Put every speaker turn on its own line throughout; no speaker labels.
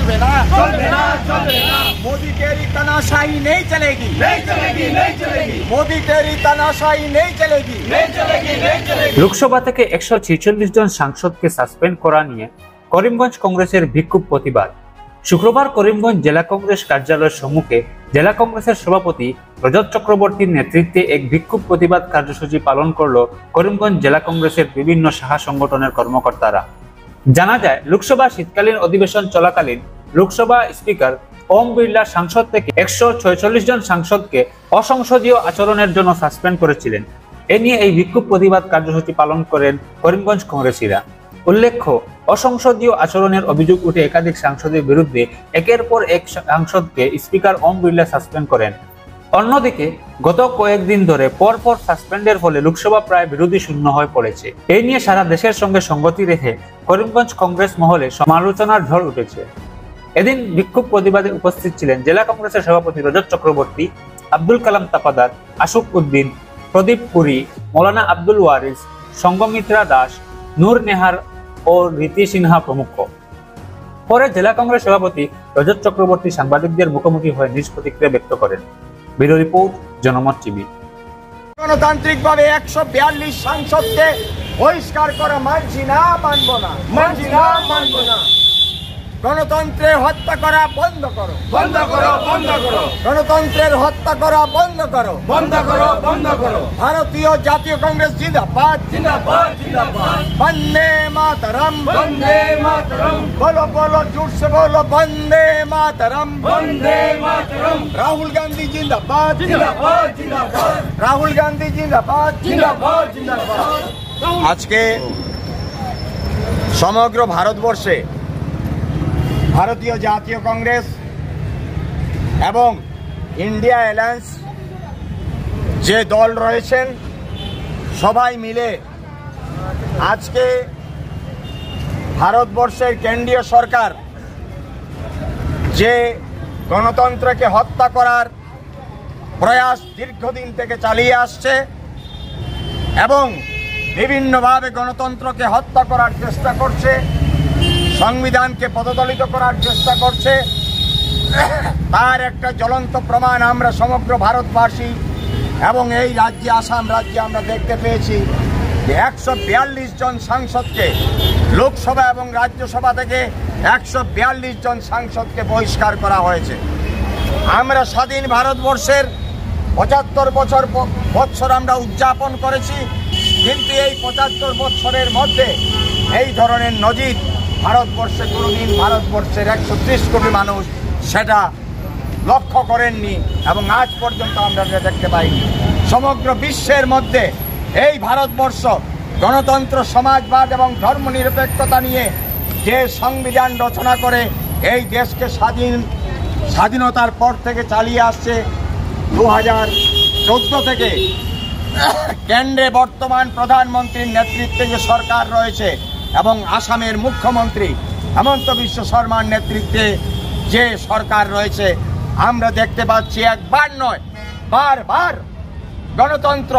चलबे ना, मोदी तेरी तानाशाही नहीं चलेगी, मोदी तेरी तानाशाही नहीं चलेगी।
লোকসভা থেকে 146 জন সাংসদকে সাসপেন্ড করা নিয়ে করিমগঞ্জ কংগ্রেসের বিক্ষোভ প্রতিবাদ। শুক্রবার করিমগঞ্জ জেলা কংগ্রেস কার্যালয়ের সম্মুখে জেলা কংগ্রেসের সভাপতি রজত চক্রবর্তীর নেতৃত্বে এক বিক্ষোভ প্রতিবাদ কার্যসূচি পালন করল করিমগঞ্জ জেলা কংগ্রেসের বিভিন্ন শাখা সংগঠনের কর্মকর্তারা। জানা যায়, লোকসভা শীতকালীন অধিবেশন চলাকালীন লোকসভা স্পিকার ওম বিড়লা সাংসদ থেকে 146 জন সাংসদকে অসংসদীয় আচরণের জন্য সাসপেন্ড করেছিলেন। এ নিয়ে এই বিক্ষোভ প্রতিবাদ কার্যসূচি পালন করেন করিমগঞ্জ কংগ্রেসীরা। উল্লেখ্য, অসংসদীয় আচরণের অভিযোগ উঠে একাধিক সাংসদের বিরুদ্ধে একের পর এক সাংসদকে স্পিকার ওম বিড়লা সাসপেন্ড করেন। অন্যদিকে গত কয়েকদিন ধরে পরপর সাসপেন্ডের ফলে লোকসভা প্রায় বিরোধী শূন্য হয়ে পড়েছে। এই নিয়ে সারা দেশের সঙ্গে সঙ্গতি রেখে করিমগঞ্জ কংগ্রেস মহলে সমালোচনার ঝড় উঠেছে। এদিন বিক্ষোভ প্রতিবাদে উপস্থিত ছিলেন জেলা কংগ্রেসের সভাপতি রজত চক্রবর্তী, আব্দুল কালাম তাপাদার, আশুক উদ্দিন, প্রদীপ পুরী, মৌলানা আব্দুল ওয়ারিস, সঙ্গমিত্রা দাস, নূর নেহার ও রীতি সিনহা প্রমুখ। পরে জেলা কংগ্রেস সভাপতি রজত চক্রবর্তী সাংবাদিকদের মুখোমুখি হয়ে নিজ প্রতিক্রিয়া ব্যক্ত করেন। ব্যুরো রিপোর্ট, জনমত টিভি।
গণতান্ত্রিকভাবে 142 সাংসদকে বহিষ্কার করা মানছি না, মানব না, মানছি না, মানব না। গণতন্ত্রের হত্যা করা বন্ধ করো, বন্ধ করো, বন্ধ করো। গণতন্ত্রের হত্যা করা বন্ধ করো, বন্ধ করো, বন্ধ করো। ভারতীয় জাতীয় কংগ্রেস জিন্দাবাদ, জিন্দাবাদ, জিন্দাবাদ। বন্দে মাতরম, বন্দে মাতরম। বলো বলো জোর से बोलो, বন্দে মাতরম, বন্দে মাতরম। রাহুল গান্ধী জিন্দাবাদ, জিন্দাবাদ, জিন্দাবাদ। রাহুল গান্ধী জিন্দাবাদ, জিন্দাবাদ, জিন্দাবাদ। আজকে সমগ্র ভারতবর্ষে ভারতীয় জাতীয় কংগ্রেস এবং ইন্ডিয়া অ্যালায়েন্স যে দল রয়েছেন সবাই মিলে আজকে ভারতবর্ষের কেন্দ্রীয় সরকার যে গণতন্ত্রকে হত্যা করার প্রয়াস দীর্ঘদিন থেকে চালিয়ে আসছে এবং বিভিন্নভাবে গণতন্ত্রকে হত্যা করার চেষ্টা করছে, সংবিধানকে পদদলিত করার চেষ্টা করছে, তার একটা জ্বলন্ত প্রমাণ আমরা সমগ্র ভারতবাসী এবং এই রাজ্যে, আসাম রাজ্যে আমরা দেখতে পেয়েছি যে 142 জন সাংসদকে লোকসভা এবং রাজ্যসভা থেকে 142 জন সাংসদকে বহিষ্কার করা হয়েছে। আমরা স্বাধীন ভারতবর্ষের 75 বছর আমরা উদযাপন করেছি, কিন্তু এই 75 বছরের মধ্যে এই ধরনের নজির ভারতবর্ষে কোনোদিন ভারতবর্ষের 130 কোটি মানুষ সেটা লক্ষ্য করেননি এবং আজ পর্যন্ত আমরা দেখতে পাইনি। সমগ্র বিশ্বের মধ্যে এই ভারতবর্ষ গণতন্ত্র, সমাজবাদ এবং ধর্মনিরপেক্ষতা নিয়ে যে সংবিধান রচনা করে এই দেশকে স্বাধীনতার পর থেকে চালিয়ে আসছে, 2014 থেকে কেন্দ্রে বর্তমান প্রধানমন্ত্রীর নেতৃত্বে যে সরকার রয়েছে এবং আসামের মুখ্যমন্ত্রী হেমন্ত বিশ্ব শর্মার নেতৃত্বে যে সরকার রয়েছে, আমরা দেখতে পাচ্ছি একবার নয় বারবার গণতন্ত্র,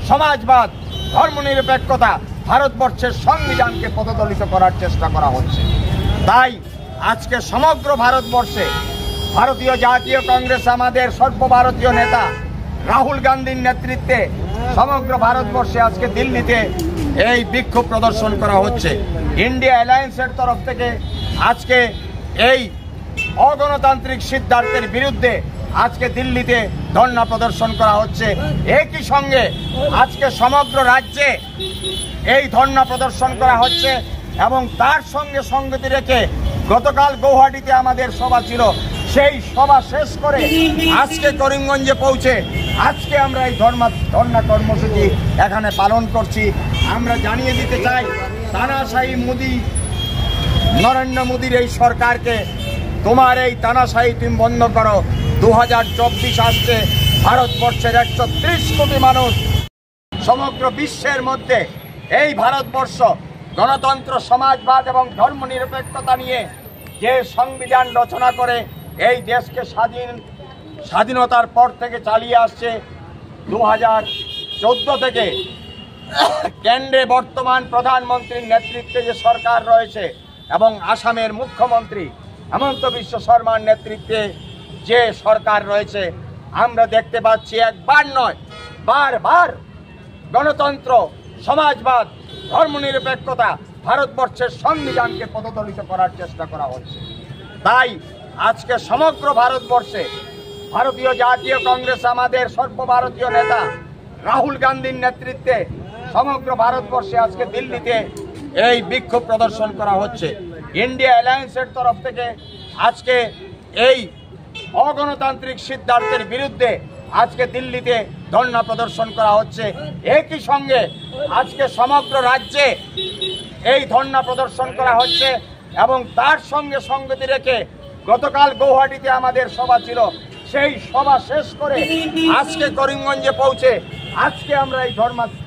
সমাজবাদ, ধর্মনিরপেক্ষতা, ভারতবর্ষের সংবিধানকে পদদলিত করার চেষ্টা করা হচ্ছে। তাই আজকে সমগ্র ভারতবর্ষে ভারতীয় জাতীয় কংগ্রেস, আমাদের সর্বভারতীয় নেতা রাহুল গান্ধীর নেতৃত্বে সমগ্র ভারতবর্ষে আজকে দিল্লিতে এই বিক্ষোভ প্রদর্শন করা হচ্ছে। ইন্ডিয়া অ্যালায়েন্সের তরফ থেকে আজকে এই অগণতান্ত্রিক সিদ্ধান্তের বিরুদ্ধে আজকে দিল্লিতে ধর্ণা প্রদর্শন করা হচ্ছে। একই সঙ্গে আজকে সমগ্র রাজ্যে এই ধর্ণা প্রদর্শন করা হচ্ছে এবং তার সঙ্গে সঙ্গতি রেখে গতকাল গৌহাটিতে আমাদের সভা ছিল, সেই সভা শেষ করে আজকে করিমগঞ্জে পৌঁছে আজকে আমরা এই ধর্ণা কর্মসূচি এখানে পালন করছি। আমরা জানিয়ে দিতে চাই, তানাশাহী মোদী, নরেন্দ্র মোদীর এই সরকারকে, তোমার এই তানাশাহী তুমি বন্ধ করো। 2024 আসছে, ভারতবর্ষের 130 কোটি মানুষ, সমগ্র বিশ্বের মধ্যে এই ভারতবর্ষ গণতন্ত্র, সমাজবাদ এবং ধর্মনিরপেক্ষতা নিয়ে যে সংবিধান রচনা করে এই দেশকে স্বাধীনতার পর থেকে চালিয়ে আসছে, 2014 থেকে কেন্দ্রে বর্তমান প্রধানমন্ত্রীর নেতৃত্বে যে সরকার রয়েছে এবং আসামের মুখ্যমন্ত্রী হেমন্ত বিশ্ব শর্মার নেতৃত্বে যে সরকার রয়েছে, আমরা দেখতে পাচ্ছি একবার নয় বারবার গণতন্ত্র, সমাজবাদ, ধর্মনিরপেক্ষতা, ভারতবর্ষের সংবিধানকে পদদলিত করার চেষ্টা করা হচ্ছে। তাই আজকে সমগ্র ভারতবর্ষে ভারতীয় জাতীয় কংগ্রেস, আমাদের সর্বভারতীয় নেতা রাহুল গান্ধীর নেতৃত্বে সমগ্র ভারতবর্ষে আজকে দিল্লিতে এই বিক্ষোভ প্রদর্শন করা হচ্ছে। ইন্ডিয়া অ্যালায়েন্সের তরফ থেকে আজকে এই অগণতান্ত্রিক সিদ্ধান্তের বিরুদ্ধে আজকে দিল্লিতে ধর্ণা প্রদর্শন করা হচ্ছে। একই সঙ্গে আজকে সমগ্র রাজ্যে এই ধর্ণা প্রদর্শন করা হচ্ছে এবং তার সঙ্গে সঙ্গতি রেখে গতকাল গৌহাটিতে আমাদের সভা ছিল, সেই সভা শেষ করে আজকে করিমগঞ্জে পৌঁছে আজকে আমরা এই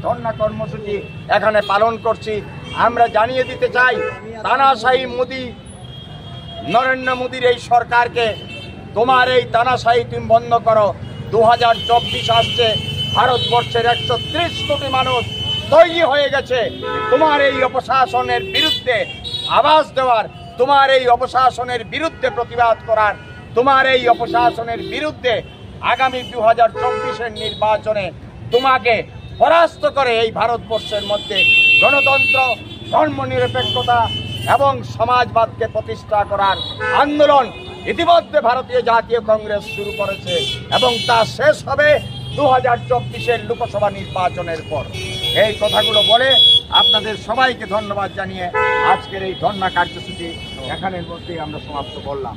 ধর্ণা কর্মসূচি এখানে পালন করছি। আমরা জানিয়ে দিতে চাই, তানাশাহী মোদী, নরেন্দ্র মোদীর এই সরকারকে, তোমার এই তানাশাহী তুমি বন্ধ করো। 2024 আসছে, ভারতবর্ষের 130 কোটি মানুষ তৈরি হয়ে গেছে তোমার এই অপশাসনের বিরুদ্ধে আওয়াজ দেওয়ার, তোমার এই অপশাসনের বিরুদ্ধে প্রতিবাদ করার, তোমার এই অপশাসনের বিরুদ্ধে আগামী 2024-এর নির্বাচনে তোমাকে পরাস্ত করে এই ভারতবর্ষের মধ্যে গণতন্ত্র, ধর্মনিরপেক্ষতা এবং সমাজবাদকে প্রতিষ্ঠা করার আন্দোলন ইতিমধ্যে ভারতীয় জাতীয় কংগ্রেস শুরু করেছে এবং তা শেষ হবে 2024-এর লোকসভা নির্বাচনের পর। এই কথাগুলো বলে আপনাদের সবাইকে ধন্যবাদ জানিয়ে আজকের এই ধর্ণা কার্যসূচি এখানের মধ্যেই আমরা সমাপ্ত করলাম।